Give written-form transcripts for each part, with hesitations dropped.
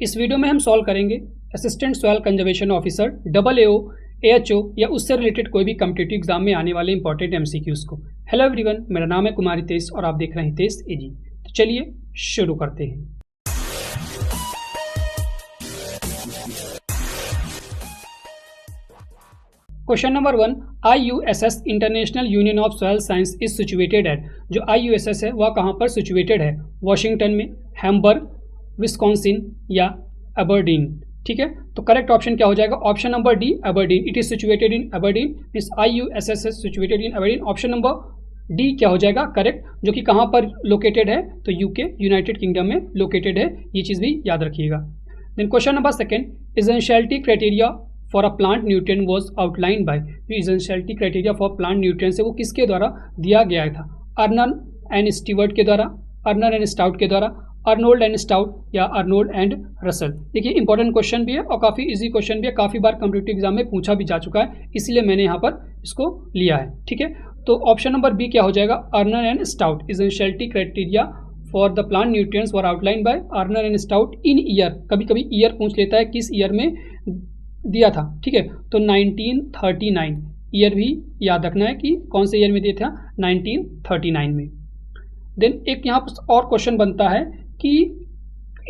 इस वीडियो में हम सॉल्व करेंगे assistant soil conservation officer AAO, AHO या उससे रिलेटेड कोई भी कॉम्पिटिटिव एग्जाम में आने वाले इंपॉर्टेंट MCQs को। हेलो एवरीवन, मेरा नाम है कुमार हितेश और आप देख रहे हैं हितेश एजी। तो चलिए शुरू करते हैं। Question number 1, IUSS international union of soil science is situated at. जो IUSS है वह कहाँ पर सिचुएटेड है? वॉशिंगटन में, हैम्बर्ग, विस्कॉन्सिन या एबरडीन। ठीक है, तो करेक्ट ऑप्शन क्या हो जाएगा? Option number D, Aberdeen. It is situated in Aberdeen, means IUSS is situated in Aberdeen. Option number D क्या हो जाएगा करेक्ट, जो कि कहाँ पर लोकेटेड है? तो यूके, यूनाइटेड किंगडम में लोकेटेड है। ये चीज़ भी याद रखिएगा। Then question number second, essentiality criteria for a plant nutrient was outline by. जो essentiality criteria for plant nutrients है वो किसके द्वारा दिया गया था? अर्नन एंड स्टीवर्ट के द्वारा, अर्नर एंड स्टाउट के द्वारा, अर्नोल्ड एंड स्टाउट या अर्नोल्ड एंड रसल। देखिए इंपॉर्टेंट क्वेश्चन भी है और काफ़ी इजी क्वेश्चन भी है, काफ़ी बार कॉम्पिटिटिव एग्जाम में पूछा भी जा चुका है, इसलिए मैंने यहाँ पर इसको लिया है। ठीक है, तो ऑप्शन नंबर बी क्या हो जाएगा? Arnon and Stout. Essentiality criteria for the plant nutrients were outline by Arnon and Stout in year. कभी कभी ईयर पूछ लेता है, किस ईयर में दिया था। ठीक है, तो 1939 ईयर भी याद रखना है कि कौन से ईयर में दिया था, 1939 में। देन एक यहाँ पर और क्वेश्चन बनता है कि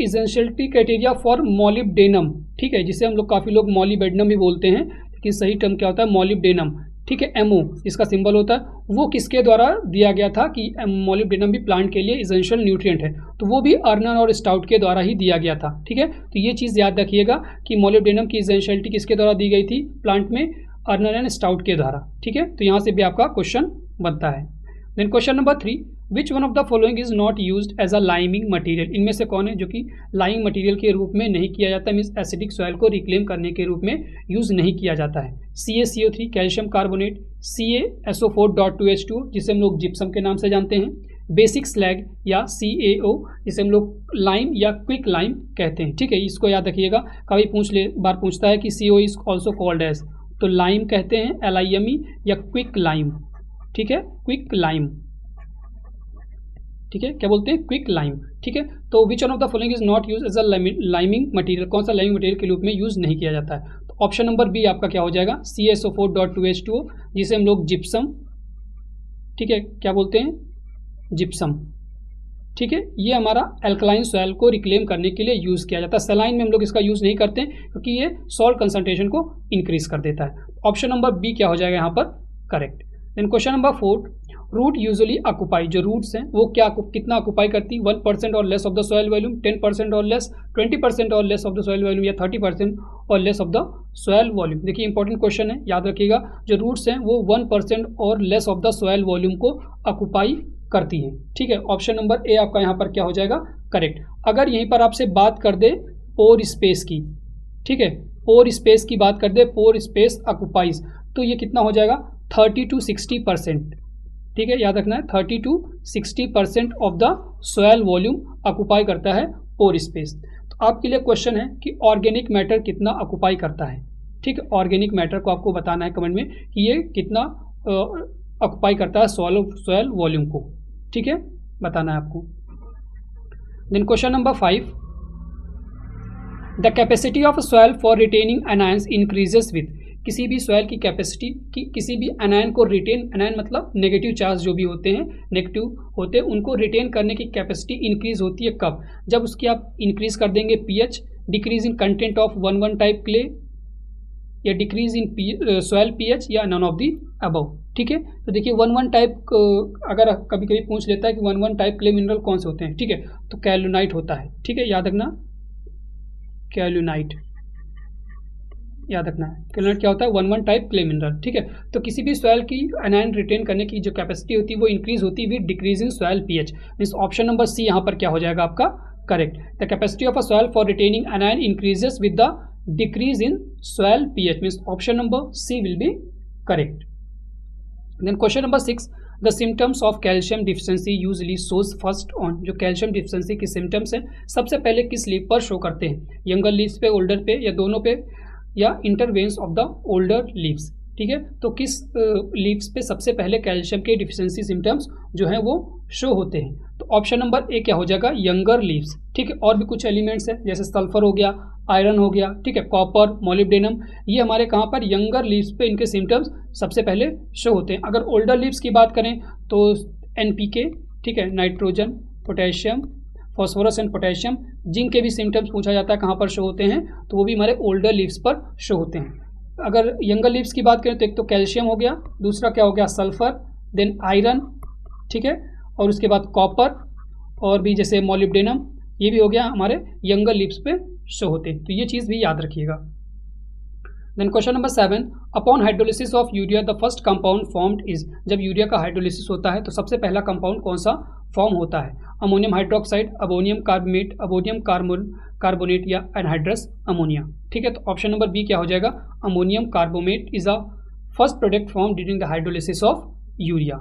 एसेंशियलिटी क्राइटेरिया फॉर मॉलिब्डेनम, ठीक है, जिसे हम लोग काफ़ी लोग मॉलिबेडनम भी बोलते हैं, लेकिन सही टर्म क्या होता है? मॉलिब्डेनम। ठीक है, MO इसका सिंबल होता है, वो किसके द्वारा दिया गया था कि मॉलिब्डेनम भी प्लांट के लिए एसेंशियल न्यूट्रिएंट है, तो वो भी अर्नर और स्टाउट के द्वारा ही दिया गया था। ठीक है, तो ये चीज़ याद रखिएगा कि मॉलिब्डेनम की एसेंशियलिटी किसके द्वारा दी गई थी प्लांट में? अर्नर एंड स्टाउट के द्वारा। ठीक है, तो यहाँ से भी आपका क्वेश्चन बनता है। Then question number 3, which one of the following is not used as a liming material. इनमें से कौन है जो कि लाइमिंग मटेरियल के रूप में नहीं किया जाता, मीन्स एसिडिक सॉइल को रिक्लेम करने के रूप में यूज़ नहीं किया जाता है? CaCO3 कैल्शियम कार्बोनेट, CaSO4.2H2 जिसे हम लोग जिप्सम के नाम से जानते हैं, बेसिक स्लैग या CaO जिसे हम लोग लाइम या क्विक लाइम कहते हैं। ठीक है, इसको याद रखिएगा, कभी बार पूछता है कि CO is also called as, तो लाइम कहते हैं LIME या क्विक लाइम। ठीक है, क्विक लाइम। ठीक है, क्या बोलते हैं? Quick lime. ठीक है, तो which one of the following is not use as a liming material. कौन सा लाइमिंग मटेरियल के रूप में यूज नहीं किया जाता है? तो ऑप्शन नंबर बी आपका क्या हो जाएगा? CaSO4.2H2 जिसे हम लोग जिप्सम, ठीक है, क्या बोलते हैं? जिप्सम। ठीक है, ये हमारा एल्कलाइन सॉइल को रिक्लेम करने के लिए यूज़ किया जाता है। सलाइन में हम लोग इसका यूज़ नहीं करते क्योंकि ये सॉल्ट कंसंट्रेशन को इंक्रीज कर देता है। ऑप्शन नंबर बी क्या हो जाएगा यहाँ पर correct. Then question number 4, root usually occupy. जो रूट्स हैं वो कितना ऑक्यूपाई करती? 1% और less of the soil volume, 10% और लेस, 20% और less of the soil volume या 30% और less of the soil volume. देखिए इंपॉर्टेंट क्वेश्चन है, याद रखिएगा। जो रूट्स हैं वो 1% और less of the soil volume को ऑक्यूपाई करती हैं। ठीक है, ऑप्शन नंबर ए आपका यहाँ पर क्या हो जाएगा करेक्ट। अगर यहीं पर आपसे बात कर दे पोर स्पेस की, ठीक है, पोर स्पेस की बात कर दे, पोर स्पेस ऑक्यूपाइज, तो ये कितना हो जाएगा? 30 to 60%। ठीक है, याद रखना है 30 to 60% of the soil volume occupy करता है पोर स्पेस। तो आपके लिए क्वेश्चन है कि ऑर्गेनिक मैटर कितना ऑक्यूपाई करता है। ठीक है, ऑर्गेनिक मैटर को आपको बताना है कमेंट में कि ये कितना ऑक्यूपाई करता है सॉइल वॉल्यूम को। ठीक है, बताना है आपको। Then question number 5, the capacity of soil for retaining anions increases with. किसी भी सॉइल की कैपेसिटी की किसी भी एनायन को रिटेन, एनायन मतलब नेगेटिव चार्ज जो भी होते हैं, नेगेटिव होते हैं, उनको रिटेन करने की कैपेसिटी इंक्रीज होती है कब? जब उसकी आप इंक्रीज कर देंगे pH, decrease in content of 1,1 type clay, या डिक्रीज इन सॉइल pH, या नन ऑफ दी अबव। ठीक है, तो देखिए 1,1 टाइप, अगर कभी कभी पूछ लेता है कि 1,1 टाइप क्ले मिनरल कौन से होते हैं, ठीक है, तो कैल्यूनाइट होता है। ठीक है, याद रखना कैल्यूनाइट, याद रखना है कैल्यूनाइट क्या होता है? 1,1 टाइप क्ले मिनरल। ठीक है, तो किसी भी सॉइल की एनायन रिटेन करने की जो कैपेसिटी होती है वो इंक्रीज होती है with decrease in soil pH। Means option number C यहाँ पर क्या हो जाएगा आपका correct. The capacity of a soil for retaining anion increases with the decrease in soil pH, means option number C will be correct. Then question number 6, the symptoms of calcium deficiency usually shows first on. जो calcium deficiency के symptoms हैं सबसे पहले किस leaf पर show करते हैं? Younger leaves पे, ओल्डर पे, या दोनों पे, या इंटरवेंस ऑफ द ओल्डर लीव्स। ठीक है, तो किस लीव्स पे सबसे पहले कैल्शियम के डिफिशिएंसी सिम्टम्स जो हैं वो शो होते हैं? तो ऑप्शन नंबर ए क्या हो जाएगा, यंगर लीव्स। ठीक है, और भी कुछ एलिमेंट्स है जैसे सल्फर हो गया, आयरन हो गया, ठीक है, कॉपर, मोलिब्डेनम, ये हमारे कहाँ पर यंगर लीव्स पे इनके सिम्टम्स सबसे पहले शो होते हैं। अगर ओल्डर लीव्स की बात करें तो एनपीके, ठीक है, nitrogen, potassium, phosphorus and potassium, zinc के भी सिम्टम्स पूछा जाता है कहाँ पर शो होते हैं, तो वो भी हमारे ओल्डर लीव्स पर शो होते हैं। अगर यंगर लीव्स की बात करें तो एक तो कैल्शियम हो गया, दूसरा क्या हो गया, सल्फर, देन आयरन, ठीक है, और उसके बाद कॉपर, और भी जैसे मोलिब्डेनम, ये भी हो गया हमारे यंगर लीव्स पे शो होते हैं। तो ये चीज़ भी याद रखिएगा। Then question number 7, upon hydrolysis of urea the first compound formed is. जब यूरिया का हाइड्रोलिसिस होता है तो सबसे पहला कंपाउंड कौन सा फॉर्म होता है, ammonium hydroxide, ammonium carbonate, ammonium carbonate या एनहाइड्रस अमोनिया। ठीक है, तो ऑप्शन नंबर बी क्या हो जाएगा, ammonium carbonate is a first product form during the hydrolysis of urea.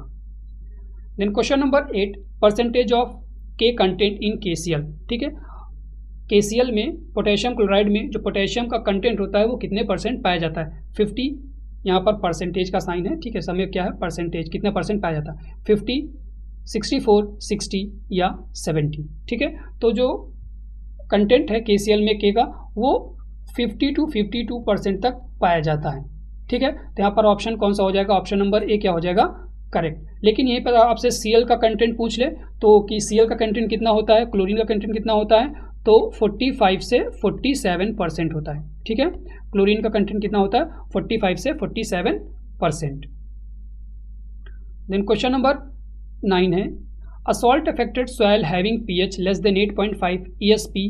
Then question number 8, percentage of K content in KCl। ठीक है, KCl में पोटेशियम क्लोराइड में जो पोटेशियम का कंटेंट होता है वो कितने परसेंट पाया जाता है, 50, यहाँ पर परसेंटेज का साइन है, ठीक है, समय क्या है परसेंटेज, कितना परसेंट पाया जाता है, 50, 64, 60 या 70। ठीक है, तो जो कंटेंट है KCl में के का वो 50 to 52% तक पाया जाता है। ठीक है, तो यहाँ पर ऑप्शन कौन सा हो जाएगा, ऑप्शन नंबर ए क्या हो जाएगा, करेक्ट। लेकिन यहीं पर आपसे Cl का कंटेंट पूछ ले तो कि Cl का कंटेंट कितना होता है, क्लोरीन का कंटेंट कितना होता है, तो 45 से 47% होता है। ठीक है, क्लोरीन का कंटेंट कितना होता है, 45 से 47%। देन क्वेश्चन नंबर 9 है, a salt affected soil having pH less than 8.5 ESP,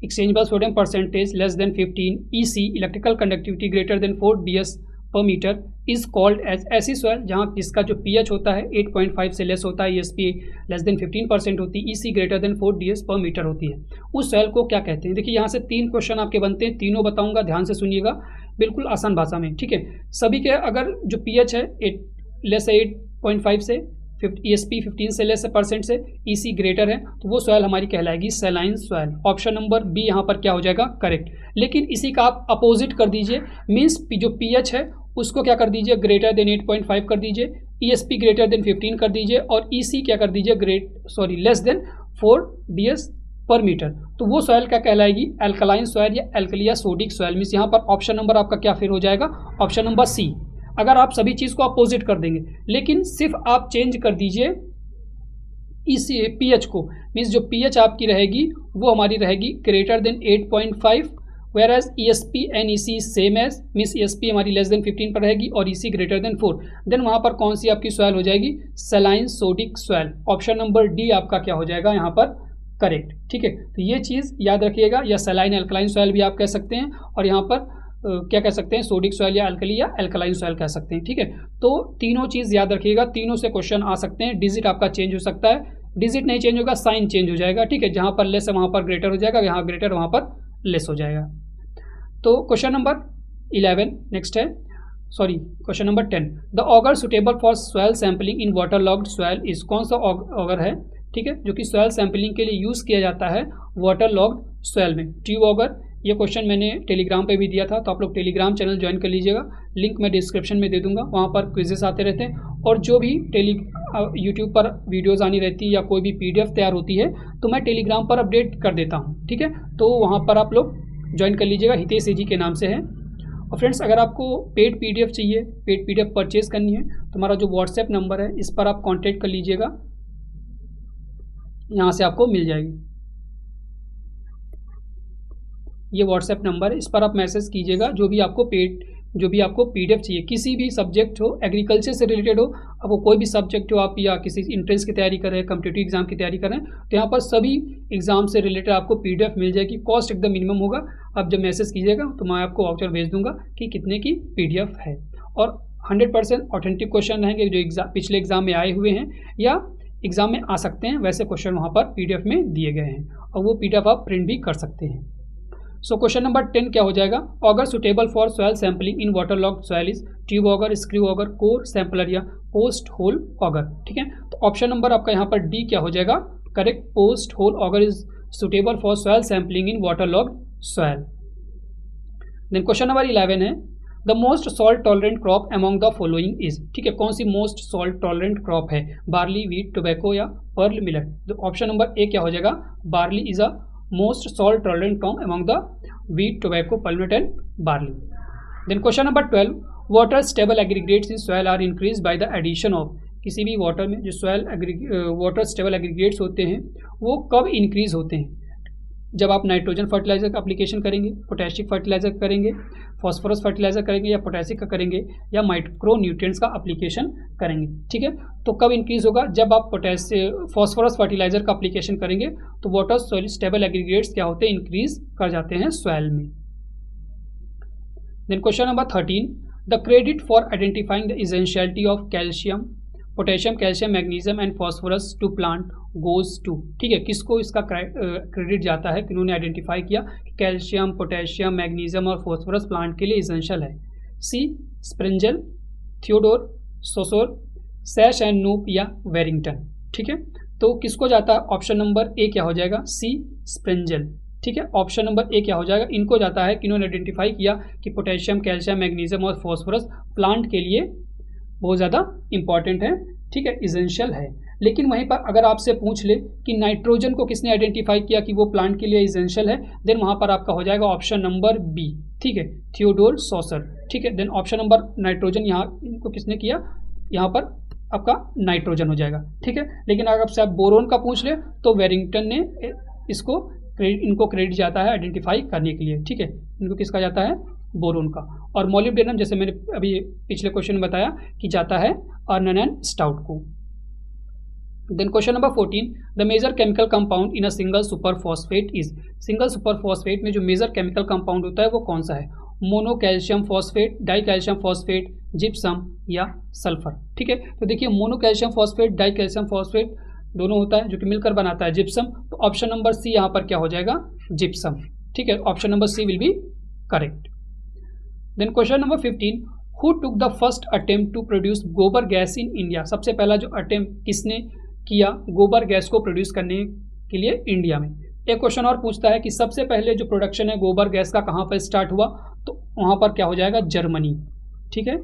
exchangeable sodium percentage less than 15, EC, electrical conductivity greater than 4 ds पर मीटर इज कॉल्ड एज। ऐसी सॉइल जहाँ जिसका जो pH होता है 8.5 से लेस होता है, ESP लेस देन 15% होती है, EC ग्रेटर देन 4 ds पर मीटर होती है, उस सॉइल को क्या कहते हैं। देखिए यहाँ से 3 क्वेश्चन आपके बनते हैं, तीनों बताऊंगा, ध्यान से सुनिएगा, बिल्कुल आसान भाषा में। ठीक है, सभी के अगर जो pH है 8.5 से ESP 15 से लेस परसेंट से, EC ग्रेटर है, तो वो सॉइल हमारी कहलाएगी saline soil. Option number B यहाँ पर क्या हो जाएगा, करेक्ट। लेकिन इसी का आप अपोजिट कर दीजिए, मीन्स जो pH है उसको क्या कर दीजिए, ग्रेटर देन 8.5 कर दीजिए, ESP ग्रेटर देन 15 कर दीजिए, और EC क्या कर दीजिए, लेस देन 4 ds पर मीटर, तो वो सॉइल क्या कहलाएगी, एल्कलाइन सॉइल या एल्कली या सोडिक सॉइल। मीन्स यहाँ पर ऑप्शन नंबर आपका क्या फिर हो जाएगा, ऑप्शन नंबर सी। अगर आप सभी चीज़ को अपोजिट कर देंगे, लेकिन सिर्फ आप चेंज कर दीजिए इसी pH को, मीन्स जो pH आपकी रहेगी वो हमारी रहेगी greater than 8.5, where as ESP and EC same as, means ESP हमारी लेस देन 15 पर रहेगी और EC ग्रेटर देन 4, देन वहाँ पर कौन सी आपकी सॉइल हो जाएगी, saline sodic soil. Option number D आपका क्या हो जाएगा यहाँ पर, करेक्ट। ठीक है, तो ये चीज़ याद रखिएगा, या सैलाइन एल्कलाइन सॉइल भी आप कह सकते हैं, और यहाँ पर क्या कह सकते हैं, सोडिक सॉइल या एल्कली या एल्कलाइन सॉइल कह सकते हैं। ठीक है, तो तीनों चीज़ याद रखिएगा, तीनों से क्वेश्चन आ सकते हैं। डिजिट आपका चेंज हो सकता है, डिजिट नहीं चेंज होगा, साइन चेंज हो जाएगा। ठीक है, जहाँ पर लेस है वहाँ पर ग्रेटर हो जाएगा, यहाँ ग्रेटर वहाँ पर लेस हो जाएगा। तो क्वेश्चन नंबर 11 नेक्स्ट है, question number 10, the auger suitable for soil sampling in water logged soil is. कौन सा ऑगर है, ठीक है, जो कि सॉइल सैम्पलिंग के लिए यूज़ किया जाता है वाटर लॉग्ड सॉइल में, ट्यूब ऑगर। ये क्वेश्चन मैंने टेलीग्राम पे भी दिया था, तो आप लोग टेलीग्राम चैनल ज्वाइन कर लीजिएगा, लिंक मैं डिस्क्रिप्शन में दे दूंगा, वहाँ पर क्विजेस आते रहते हैं, और जो भी यूट्यूब पर वीडियोस आनी रहती है या कोई भी PDF तैयार होती है तो मैं टेलीग्राम पर अपडेट कर देता हूँ। ठीक है, तो वहाँ पर आप लोग ज्वाइन कर लीजिएगा, हितेश जी के नाम से है। और फ्रेंड्स, अगर आपको पेड PDF चाहिए, पेड PDF परचेज़ करनी है, तो हमारा जो व्हाट्सएप नंबर है इस पर आप कॉन्टेक्ट कर लीजिएगा, यहाँ से आपको मिल जाएगी। ये व्हाट्सएप नंबर है, इस पर आप मैसेज कीजिएगा, जो भी आपको PDF चाहिए, किसी भी सब्जेक्ट हो, एग्रीकल्चर से रिलेटेड हो, अब वो कोई भी सब्जेक्ट हो, आप या किसी एंट्रेंस की तैयारी कर रहे हैं, कॉम्पिटिटिव एग्जाम की तैयारी कर रहे हैं, तो यहाँ पर सभी एग्जाम से रिलेटेड आपको PDF मिल जाएगी। कॉस्ट एकदम मिनिमम होगा। आप जब मैसेज कीजिएगा तो मैं आपको वाउचर भेज दूंगा कि कितने की PDF है, और 100% ऑथेंटिक क्वेश्चन रहेंगे जो पिछले एग्जाम में आए हुए हैं या एग्जाम में आ सकते हैं, वैसे क्वेश्चन वहाँ पर PDF में दिए गए हैं, और वो PDF आप प्रिंट भी कर सकते हैं। सो क्वेश्चन नंबर 10 क्या हो जाएगा, auger suitable for soil sampling in water logged soil is tube auger, screw auger, core sampler या पोस्ट होल ऑगर। ठीक है, तो ऑप्शन नंबर आपका यहाँ पर डी क्या हो जाएगा, correct, post hole auger is suitable for soil sampling in water logged soil. Then question number 11 है, the most salt tolerant crop among the following is, ठीक है, कौन सी मोस्ट सॉल्ट टॉलरेंट क्रॉप है, बार्ली, वीट, टोबैको या pearl millet. तो option number A क्या हो जाएगा, barley is a most salt tolerant crop among the wheat, tobacco, pearl millet and barley. Then question number 12, water stable aggregates in soil are increase by the addition of, किसी भी water में जो soil water stable aggregates होते हैं वो कब increase होते हैं, जब आप नाइट्रोजन फर्टिलाइजर का एप्लीकेशन करेंगे, पोटेशियम फर्टिलाइजर करेंगे, फॉस्फोरस फर्टिलाइजर करेंगे या पोटेशियम का करेंगे या माइक्रो न्यूट्रिएंट्स का एप्लीकेशन करेंगे, ठीक है। तो कब इंक्रीज होगा, जब आप फॉस्फोरस फर्टिलाइजर का एप्लीकेशन करेंगे तो वाटर सॉइल स्टेबल एग्रीगेट्स क्या होते हैं, इंक्रीज कर जाते हैं सॉइल में। Then question number 13, the credit for identifying the essentiality of calcium, potassium, calcium, magnesium and phosphorus to plant goes to, ठीक है, किसको इसका क्रेडिट जाता है, किन्होंने आइडेंटिफाई किया कि कैल्शियम, पोटेशियम, मैग्नीशियम और फॉस्फोरस प्लांट के लिए इसेंशियल है। सी स्प्रेंजल, थियोडोर, सोसोर, सैश एंड नूप या वेरिंगटन, ठीक है। तो किसको जाता है, ऑप्शन नंबर ए क्या हो जाएगा, सी स्प्रेंजल, ठीक है। ऑप्शन नंबर ए क्या हो जाएगा, इनको जाता है, किन्होंने आइडेंटिफाई किया कि पोटेशियम, कैल्शियम, मैग्नीशियम और फॉस्फोरस प्लांट के लिए बहुत ज़्यादा इंपॉर्टेंट है, ठीक है, इसेंशियल है। लेकिन वहीं पर अगर आपसे पूछ ले कि नाइट्रोजन को किसने आइडेंटिफाई किया कि वो प्लांट के लिए इसेंशियल है, देन वहाँ पर आपका हो जाएगा ऑप्शन नंबर बी, ठीक है, थियोडोर सॉसर, ठीक है। देन ऑप्शन नंबर नाइट्रोजन यहाँ इनको किसने किया, यहाँ पर आपका नाइट्रोजन हो जाएगा, ठीक है। लेकिन अगर आपसे आप बोरोन का पूछ ले तो वेरिंगटन ने इनको क्रेडिट जाता है आइडेंटिफाई करने के लिए, ठीक है, इनको किसका जाता है, बोरोन का। और मोलिब्डेनम जैसे मैंने अभी पिछले क्वेश्चन में बताया कि जाता है अर्नन एंड स्टाउट को। Then question number 14, the major chemical compound in a single super phosphate is, single super phosphate में जो मेजर केमिकल कंपाउंड होता है वो कौन सा है, mono calcium phosphate, die calcium phosphate, gypsum या सल्फर, ठीक है। तो देखिए mono calcium phosphate, die calcium phosphate दोनों होता है जो कि मिलकर बनाता है जिप्सम, तो ऑप्शन नंबर सी यहाँ पर क्या हो जाएगा, जिप्सम, ठीक है, option number C will be correct. Then question number 15, who took the first attempt to produce gobar gas in India, सबसे पहला जो अटेम्प्ट किसने किया गोबर गैस को प्रोड्यूस करने के लिए इंडिया में। एक क्वेश्चन और पूछता है कि सबसे पहले जो प्रोडक्शन है गोबर गैस का कहाँ पर स्टार्ट हुआ, तो वहाँ पर क्या हो जाएगा, जर्मनी, ठीक है,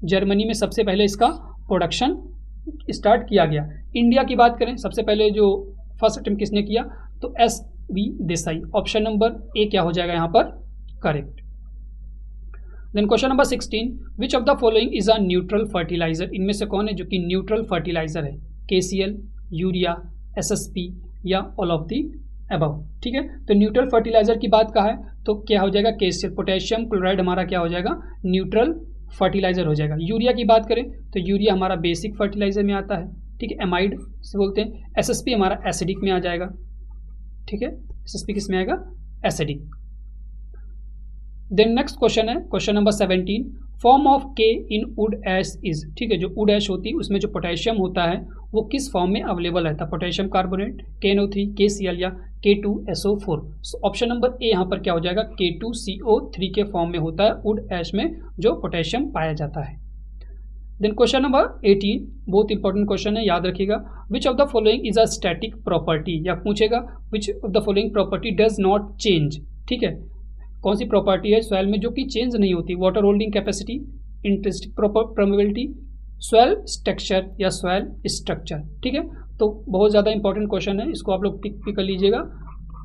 जर्मनी में सबसे पहले इसका प्रोडक्शन स्टार्ट किया गया। इंडिया की बात करें सबसे पहले जो फर्स्ट अटेम्प्ट किसने किया, तो S V. Desai, option number A क्या हो जाएगा यहाँ पर correct. Then question number 16, which of the following is a neutral fertilizer, इनमें से कौन है जो कि न्यूट्रल फर्टिलाइजर है, KCl, यूरिया, SSP या ऑल ऑफ दी अबव, ठीक है। तो न्यूट्रल फर्टिलाइजर की बात कहा है तो क्या हो जाएगा, KCl, पोटेशियम क्लोराइड हमारा क्या हो जाएगा, न्यूट्रल फर्टिलाइजर हो जाएगा। यूरिया की बात करें तो यूरिया हमारा बेसिक फर्टिलाइजर में आता है, ठीक है, एमाइड से बोलते हैं। SSP हमारा एसिडिक में आ जाएगा, ठीक है, SSP किस में आएगा, एसिडिक। देन नेक्स्ट क्वेश्चन है question number 17, form of K in wood ash is, ठीक है, जो वुड ऐश होती है उसमें जो पोटेशियम होता है वो किस फॉर्म में अवेलेबल रहता है, पोटेशियम कार्बोनेट, KNO3, KCl या K2SO4। ऑप्शन नंबर ए यहाँ पर क्या हो जाएगा, K2CO3 के फॉर्म में होता है वुड ऐश में जो पोटेशियम पाया जाता है। देन क्वेश्चन नंबर 18, बहुत इंपॉर्टेंट क्वेश्चन है, याद रखिएगा, विच of the following is a static property, या पूछेगा विच of the following property does not change, ठीक है, कौन सी प्रॉपर्टी है सॉइल में जो कि चेंज नहीं होती, water holding capacity, intrinsic permeability, soil texture या सॉइल स्ट्रक्चर, ठीक है। तो बहुत ज़्यादा इंपॉर्टेंट क्वेश्चन है, इसको आप लोग टिक भी कर लीजिएगा,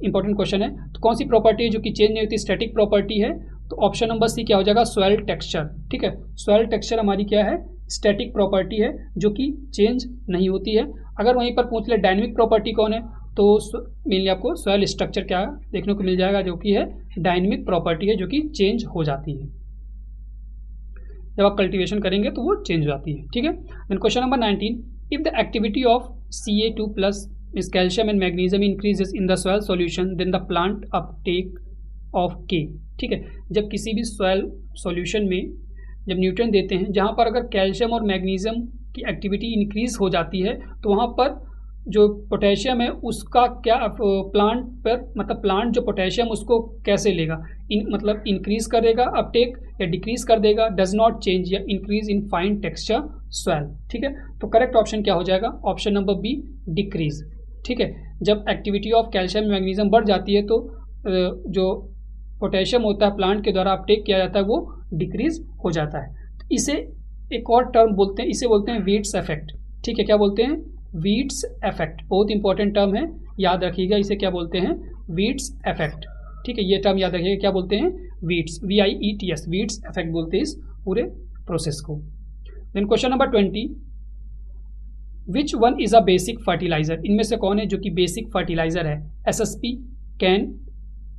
इंपॉर्टेंट क्वेश्चन है। तो कौन सी प्रॉपर्टी है जो कि चेंज नहीं होती, स्टैटिक प्रॉपर्टी है, तो ऑप्शन नंबर सी क्या हो जाएगा, सॉइल टेक्सचर, ठीक है, सॉइल टेक्सचर हमारी क्या है, स्टैटिक प्रॉपर्टी है जो कि चेंज नहीं होती है। अगर वहीं पर पूछ ले डायनेमिक प्रॉपर्टी कौन है, तो मेनली आपको सॉइल स्ट्रक्चर क्या देखने को मिल जाएगा जो कि है डायनेमिक प्रॉपर्टी है जो कि चेंज हो जाती है, जब आप कल्टीवेशन करेंगे तो वो चेंज हो जाती है, ठीक है। Then question number 19, if the activity of Ca2+ means calcium and magnesium increases in the soil solution then the plant uptake of K, ठीक है, जब किसी भी सॉइल सॉल्यूशन में जब न्यूट्रिएंट देते हैं जहाँ पर अगर कैल्शियम और मैग्नीशियम की एक्टिविटी इंक्रीज हो जाती है तो वहाँ पर जो पोटेशियम है उसका क्या प्लांट पर, मतलब प्लांट जो पोटेशियम उसको कैसे लेगा, मतलब इंक्रीज करेगा अपटेक या डिक्रीज कर देगा, डज नॉट चेंज या increase in fine texture soil, ठीक है। तो करेक्ट ऑप्शन क्या हो जाएगा, ऑप्शन नंबर बी, डिक्रीज, ठीक है। जब एक्टिविटी ऑफ कैल्शियम मैग्नीशियम बढ़ जाती है तो जो पोटेशियम होता है प्लांट के द्वारा अपटेक किया जाता है वो डिक्रीज हो जाता है। तो इसे एक और टर्म बोलते हैं, इसे बोलते हैं वीट्स इफेक्ट। ठीक है, क्या बोलते हैं? Weeds effect. बहुत इंपॉर्टेंट टर्म है, याद रखिएगा, इसे क्या बोलते हैं? Weeds effect. ठीक है, ये टर्म याद रखिएगा, क्या बोलते हैं? वीट्स, VIETS, वीट्स इफेक्ट बोलते हैं इस पूरे प्रोसेस को। Then question number 20, which one is a basic fertilizer? इनमें से कौन है जो कि बेसिक फर्टिलाइजर है? SSP, कैन,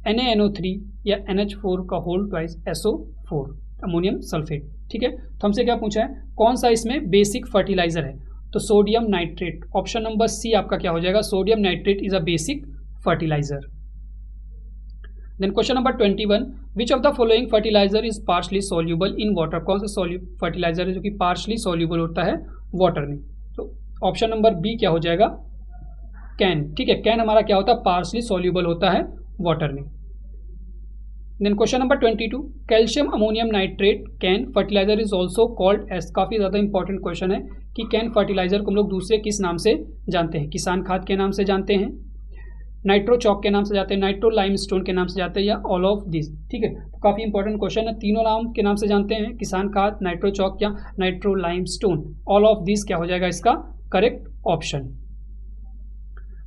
NaNO3 या NH4 का whole twice SO4, ammonium sulphate. ठीक है, तो हमसे क्या पूछा है, कौन सा इसमें बेसिक फर्टिलाइजर है? तो sodium nitrate, option number C आपका क्या हो जाएगा? Sodium nitrate is a basic fertilizer. Then question number 21, which of the following fertilizer is partially soluble in water? कौन सा फर्टिलाइजर है जो कि पार्शली सॉल्यूबल होता है वाटर में? तो ऑप्शन नंबर बी क्या हो जाएगा? कैन। ठीक है, कैन हमारा क्या होता है? पार्शली सॉल्यूबल होता है वाटर में। Then question number 22, calcium ammonium nitrate CAN fertilizer is also called as. काफ़ी ज़्यादा इंपॉर्टेंट क्वेश्चन है कि कैन फर्टिलाइजर को हम लोग दूसरे किस नाम से जानते हैं? किसान खाद के नाम से जानते हैं, नाइट्रो चौक के नाम से जाते हैं, नाइट्रो लाइमस्टोन के नाम से जाते हैं, या ऑल ऑफ दिस। ठीक है, तो काफ़ी इंपॉर्टेंट क्वेश्चन है। तीनों नाम के नाम से जानते हैं, किसान खाद, नाइट्रो चौक या nitro limestone. All of this क्या हो जाएगा इसका correct option.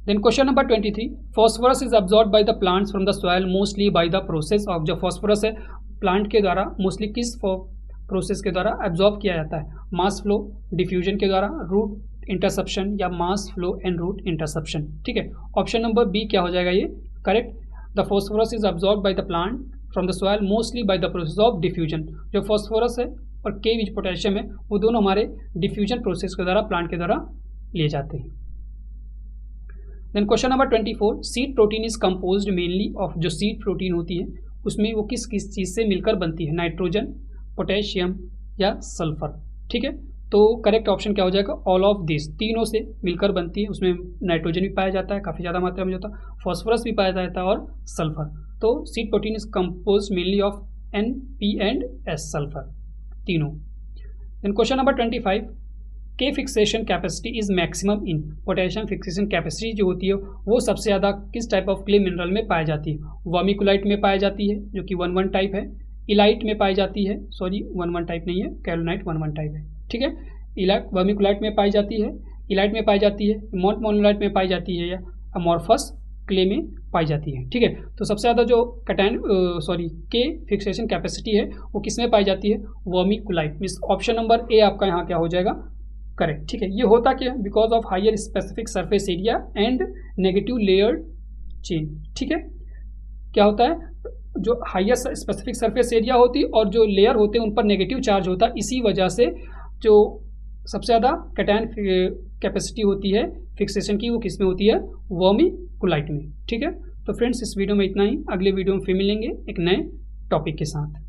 Then question number 23, phosphorus is absorb by the plants from the soil mostly by the process of. जो फॉस्फोरस है प्लांट के द्वारा मोस्टली किस प्रोसेस के द्वारा एब्जॉर्ब किया जाता है? मास फ्लो, डिफ्यूजन के द्वारा, रूट इंटरसेप्शन या mass flow and root interception. ठीक है, ऑप्शन नंबर बी क्या हो जाएगा ये correct? The phosphorus is absorb by the plant from the soil mostly by the process of diffusion. जो फॉस्फोरस है और के विच पोटेशियम है वो दोनों हमारे डिफ्यूजन प्रोसेस के द्वारा प्लांट के द्वारा लिए जाते हैं। Then question number 24, seed protein is composed mainly of. जो सीड प्रोटीन होती है उसमें वो किस किस चीज़ से मिलकर बनती है? नाइट्रोजन, पोटेशियम या सल्फर। ठीक है, तो करेक्ट ऑप्शन क्या हो जाएगा? ऑल ऑफ दिस, तीनों से मिलकर बनती है। उसमें नाइट्रोजन भी पाया जाता है, काफ़ी ज़्यादा मात्रा में होता है, फॉस्फोरस भी पाया जाता है और सल्फर। तो seed protein is compose mainly of N, P and S, sulphur, तीनों। देन क्वेश्चन नंबर 25, के fixation capacity is maximum in. Potassium fixation capacity जो होती है वो सबसे ज़्यादा किस टाइप ऑफ क्ले मिनरल में पाई जाती है? वर्मिकुलाइट में पाई जाती है जो कि 1,1 टाइप है, इलाइट में पाई जाती है, सॉरी 1,1 टाइप नहीं है, कैलोनाइट 1,1 टाइप है। ठीक है, इलाइट वर्मिकुलाइट में पाई जाती है, इलाइट में पाई जाती है, मोनोलाइट में पाई जाती है, या अमॉर्फस क्ले में पाई जाती है। ठीक है, तो सबसे ज़्यादा जो के फिक्सेशन कैपेसिटी है वो किस में पाई जाती है? वर्मिकुलाइट। मीन्स ऑप्शन नंबर ए आपका यहाँ क्या हो जाएगा करेक्ट। ठीक है, ये होता क्या? Because of higher specific surface area and negative layer chain. ठीक है, क्या होता है? जो हायर स्पेसिफिक सरफेस एरिया होती और जो लेयर होते हैं उन पर नेगेटिव चार्ज होता है, इसी वजह से जो सबसे ज़्यादा कैटायन कैपेसिटी होती है फिक्सेशन की वो किस में होती है? वर्मिकुलाइट में। ठीक है, तो फ्रेंड्स इस वीडियो में इतना ही। अगले वीडियो में फिर मिलेंगे एक नए टॉपिक के साथ।